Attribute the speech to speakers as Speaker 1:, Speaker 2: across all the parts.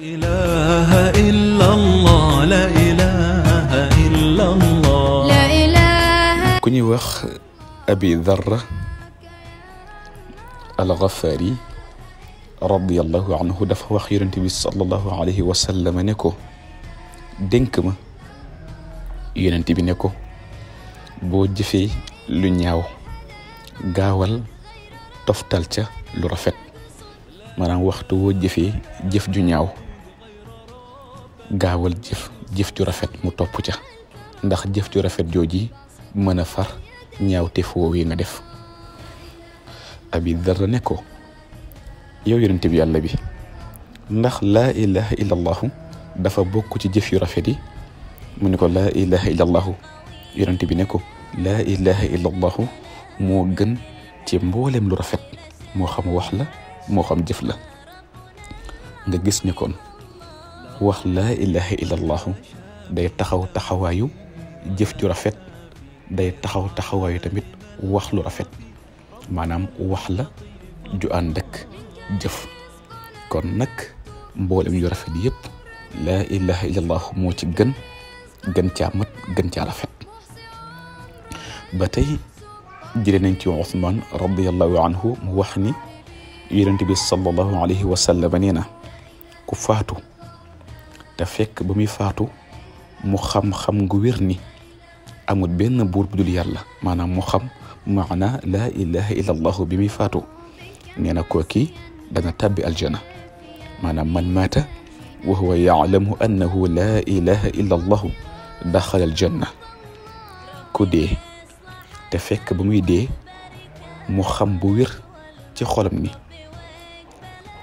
Speaker 1: إله إلا الله لا إله إلا الله
Speaker 2: لا إله.
Speaker 3: كوني وخ أبي ذر الغفاري رضي الله عنه دفع وخير النبي صلى الله عليه وسلم نكو دنكما ينتبي نكو بو جفي lu ñaaw gaawal toftal ca lu rafet maanaam waxtu woo jëfee jëf ju ñaaw gaawal jëf ju rafet mu topp ca ndax jëf ju rafet jooji mën a far ñaaw te foo wi nga def Abi Darra ne ko yow yonent bi yàlla bi ndax laa ilaha illa allahu dafa bokk ci jëf yu rafet yi mu ne ko laa ilaha illa allahu yonent bi ne ko laa ilaha illa allahu moo gën ci mboolem lu rafet moo xam wax la moo xam jëf la nga gis ni kon wax laa ilaha illa allahu day taxaw taxawaayu jëf ju rafet day taxaw taxawaayu tamit wax lu rafet maanaam wax la ju ànd ak jëf kon nag mboolem yu rafet yépp laa ilaha illa allahu moo ci gën caa mat gën caa rafet ba tey jële nañ ci Usmaan radiyallahu anhu mu wax ni yonent bi sallallahu alayhi wa sallam nee na ku faatu te fekk ba muy faatu mu xam-xam gu wér ni amul benn buur bu dul yàlla maanaam mu xam maana laa ilaha illa allahu bi muy faatu nee na kooki dana tabbi aljana maanaam man maata wa huwa yaalamu annahu laa ilaha illa allahu daxala aljanna ku dee te fekk ba muy dee mu xam bu wér ci xolam ni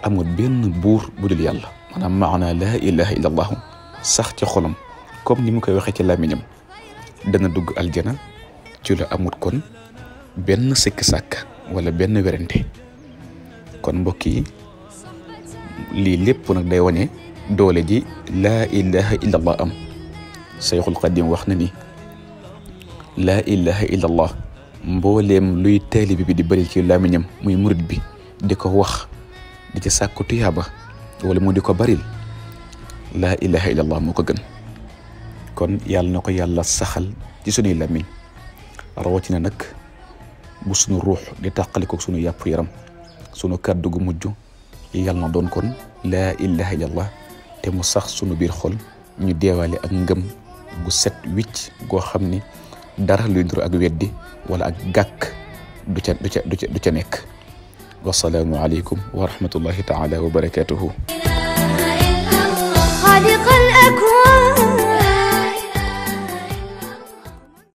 Speaker 3: amul benn buur bu dul yàlla maanaam maana laa ilaha illa allahu sax ci xolam comme ni mu koy waxee ci làmmiñam dana dugg aljana ci la amul kon benn sikk sàkk wala benn werante kon mbokk yi lii lépp nag day wane doole ji laa ilaha illa allah am Sayxul Xadim wax na ni laa ilaha illa allah mbooleem luy taalibe bi di bëri ci làmmiñam muy murid bi di ko wax di ci sàkku tuyaaba wala mu di ko baril laa ilaha illa allah moo ko gën kon yàlla na ko yàlla saxal ci sunuy làmmiñ rawatina nag bu sunu ruux di tàqaliko sunu yàpp yaram sunu kàddu gu mujj yàlla na doon kon laa ilaha illa allah te mu sax sunu biir xol ñu deewaale ak ngëm gu set wicc goo xam ni dara luy ndur ak weddi wala ak gàkk du ca nekk wasalaamu aleykum wa rahmatullahi taala wa barakatuhu